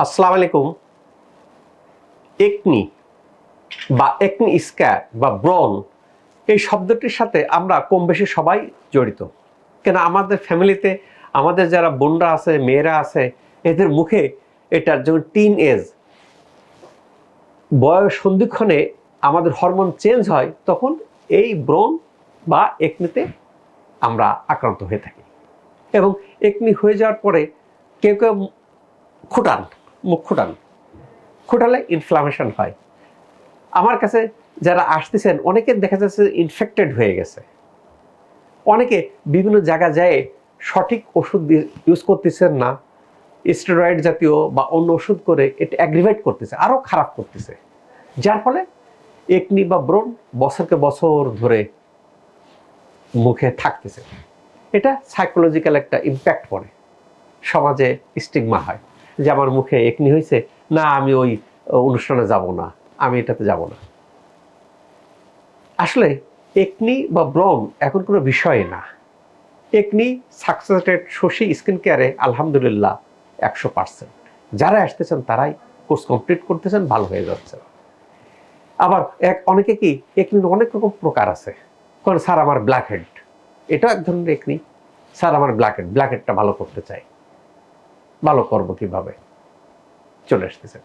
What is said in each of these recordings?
আসসালামু আলাইকুম। একনি বা একনি স্ক্যার বা ব্রণ এই শব্দটির সাথে আমরা কম বেশি সবাই জড়িত। কেন আমাদের ফ্যামিলিতে আমাদের যারা বোনরা আছে, মেয়েরা আছে, এদের মুখে এটা যখন টিন এজ বয়স সন্ধিক্ষণে আমাদের হরমোন চেঞ্জ হয়, তখন এই ব্রণ বা একনিতে আমরা আক্রান্ত হয়ে থাকি। এবং একনি হয়ে যাওয়ার পরে কেউ কেউ খুঁটান, মুখ খুঁটান, খুঁটালে ইনফ্লামেশন হয়। আমার কাছে যারা আসতেছেন অনেকের দেখা যাচ্ছে ইনফেক্টেড হয়ে গেছে, অনেকে বিভিন্ন জায়গা যায় সঠিক ওষুধ ইউজ করতেছেন না, স্টেরয়েড জাতীয় বা অন্য ওষুধ করে এটা অ্যাগ্রিভেট করতেছে, আরও খারাপ করতেছে, যার ফলে একনি বা ব্রণ বছরকে বছর ধরে মুখে থাকতেছে। এটা সাইকোলজিক্যাল একটা ইম্প্যাক্ট পড়ে, সমাজে স্টিগমা হয় যে আমার মুখে একনি হয়েছে, না আমি ওই অনুষ্ঠানে যাব না, আমি এটাতে যাব না। আসলে একনি বা ব্রণ এখন কোনো বিষয় না। Acne success rate Shashi skin কেয়ারে আলহামদুলিল্লাহ 100%। যারা আসতেছেন তারাই কোর্স কমপ্লিট করতেছেন, ভালো হয়ে যাচ্ছে। আবার অনেকে কি একনির অনেক রকম প্রকার আছে। কারণ স্যার আমার ব্ল্যাক হেড, এটাও এক ধরনের একনি। স্যার আমার ব্ল্যাক হেডটা ভালো করতে চাই, ভালো করবো কিভাবে? চলে আসতেছেন।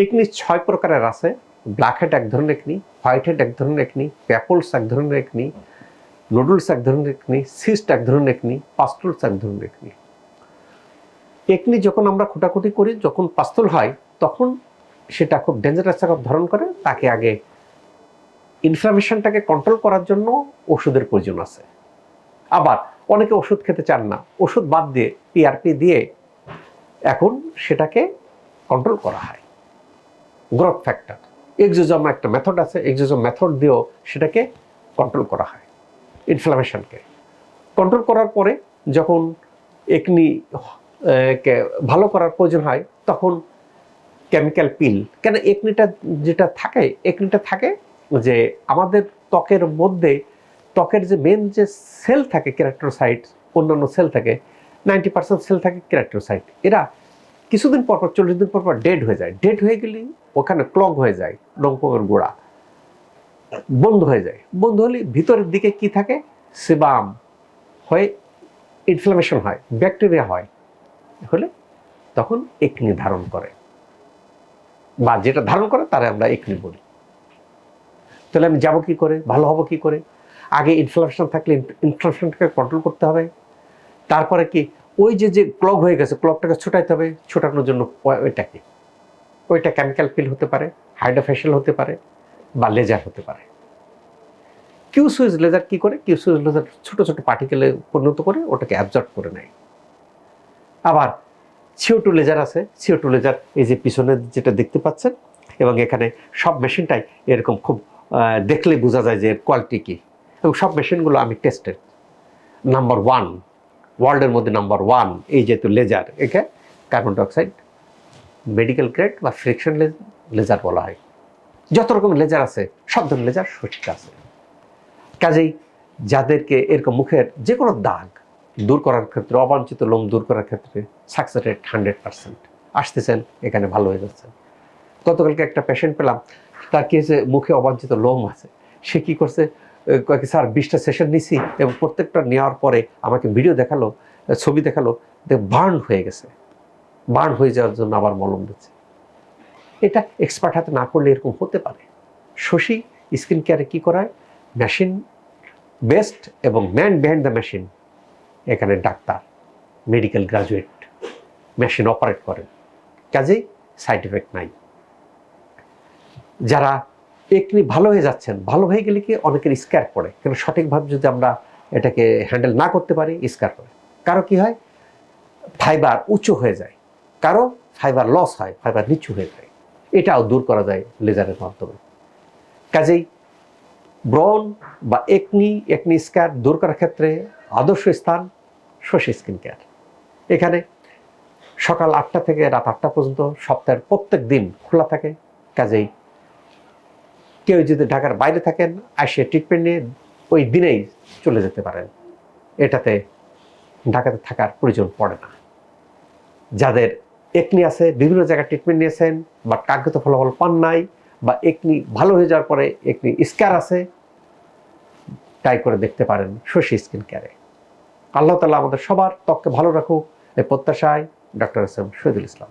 একনি 6 প্রকারের আছে। ব্ল্যাক হেড এক ধরনের একনি, হোয়াইট হেড এক ধরনের একনি, প্যাপলস এক ধরনের একনি, নুডলস এক ধরনের একনি, সিস্ট এক ধরনের একনি, পাস্তুলস এক ধরনের একনি। একনি যখন আমরা খুঁটাখুটি করি, যখন পাস্তুল হয়, তখন সেটা খুব ডেঞ্জারাস আকার ধারণ করে। তাকে আগে ইনফ্লামেশনটাকে কন্ট্রোল করার জন্য ওষুধের প্রয়োজন আছে। আবার অনেকে ওষুধ খেতে চান না, ওষুধ বাদ দিয়ে পিআরপি দিয়ে এখন সেটাকে কন্ট্রোল করা হয়। গ্রোথ ফ্যাক্টর, এক্সোজোম একটা মেথড আছে, এক্সোজোম মেথড দিয়েও সেটাকে কন্ট্রোল করা হয়। ইনফ্লামেশনকে কন্ট্রোল করার পরে যখন একনি কে ভালো করার প্রয়োজন হয়, তখন কেমিক্যাল পিল। কেন একনিটা থাকে যে আমাদের ত্বকের মধ্যে, ত্বকের যে মেন যে সেল থাকে কেরাটোসাইট, অন্যান্য সেল থাকে, 90% সেল থাকে কেরাটোসাইট। এরা কিছুদিন পর 40 দিন পর ডেড হয়ে যায়। ডেড হয়ে গেলে ওখানে ক্লগ হয়ে যায়, রংপুরের গোড়া বন্ধ হয়ে যায়। বন্ধ হলে ভিতরের দিকে কি থাকে, সেবাম হয়ে ইনফ্লামেশন হয়, ব্যাকটেরিয়া হয়, হলে তখন একনি ধারণ করে, বা যেটা ধারণ করে তারা আমরা একনি বলি। তাহলে আমি যাবো কি করে, ভালো হবো কি করে? আগে ইনফ্লামেশন থাকলে ইনফ্লামেশনটাকে কন্ট্রোল করতে হবে। তারপরে কি ওই যে ক্লগ হয়ে গেছে, ক্লগটাকে ছোটাইতে হবে। ছোটানোর জন্য ওইটা কেমিক্যাল পিল হতে পারে, হাইড্রোফেশিয়াল হতে পারে, বা লেজার হতে পারে। কিউ সুইজ লেজার কি করে? কিউ সুইজ লেজার ছোট ছোট পার্টিকেলে পরিণত করে ওটাকে অ্যাবজর্ব করে নেয়। আবার CO2 লেজার আছে। CO2 লেজার এই যে পিছনে যেটা দেখতে পাচ্ছেন, এবং এখানে সব মেশিনটাই এরকম খুব দেখলে বোঝা যায় যে কোয়ালিটি কী। এবং সব মেশিনগুলো আমি টেস্টেড, নাম্বার 1, ওয়ার্ল্ডের মধ্যে নাম্বার 1 এই যেহেতু লেজার, একে কার্বন ডাইঅক্সাইড মেডিকেল গ্রেড বা ফ্রিকশন লেজার বলা হয়। যত রকম লেজার আছে সব ধরনের লেজার সঠিক আছে। কাজেই যাদেরকে এরকম মুখের যে কোনো দাগ দূর করার ক্ষেত্রে, অবাঞ্ছিত লোম দূর করার ক্ষেত্রে সাকসেস রেট 100%। আসতেছেন, এখানে ভালো হয়ে যাচ্ছেন। গতকালকে একটা পেশেন্ট পেলাম, তার কি হয়েছে, মুখে অবাঞ্ছিত লোম আছে। সে কি করছে, কয়েক স্যার 20টা সেশন নিছি, এবং প্রত্যেকটা নেওয়ার পরে আমাকে ভিডিও দেখালো, ছবি দেখালো, বার্ন হয়ে গেছে। বার্ন হয়ে যাওয়ার জন্য আবার মলম দিচ্ছে। এটা এক্সপার্ট হাতে না করলে এরকম হতে পারে। শশী স্কিন কেয়ারে কী করায়, মেশিন বেস্ট এবং ম্যান বিহাইন্ড দ্য মেশিন, এখানে doctor, medical graduate machine operate করেন, কাজেই সাইড এফেক্ট নাই। যারা একনি ভালো হয়ে যাচ্ছেন, ভালো হয়ে গেলে কি অনেকের স্ক্যার পড়ে, কিন্তু সঠিকভাবে যদি আমরা এটাকে হ্যান্ডেল না করতে পারি স্ক্যার পড়ে। কারো কি হয়, ফাইবার উঁচু হয়ে যায়, কারো ফাইবার লস হয়, ফাইবার নিচু হয়ে যায়। এটাও দূর করা যায় লেজারের মাধ্যমে। কাজেই ব্রণ বা একনি স্ক্যার দূর করার ক্ষেত্রে আদর্শ স্থান শশী স্কিন কেয়ার। এখানে সকাল 8টা থেকে রাত 8টা পর্যন্ত সপ্তাহের প্রত্যেক দিন খোলা থাকে। কাজেই কেউ যদি ঢাকার বাইরে থাকেন, আসে ট্রিটমেন্ট নিয়ে ওই দিনেই চলে যেতে পারেন। এটাতে ঢাকাতে থাকার প্রয়োজন পড়ে না। যাদের একনি আছে, বিভিন্ন জায়গায় ট্রিটমেন্ট নিয়েছেন বাট কাঙ্ক্ষিত ফলাফল পান নাই, বা একনি ভালো হয়ে যাওয়ার পরে একনি স্কার আছে, ট্রাই করে দেখতে পারেন শশী স্কিন কেয়ারে। আল্লাহ তাআলা আমাদের সবার ত্বককে ভালো রাখুক এই প্রত্যাশায় doctor S M Shahidul Islam.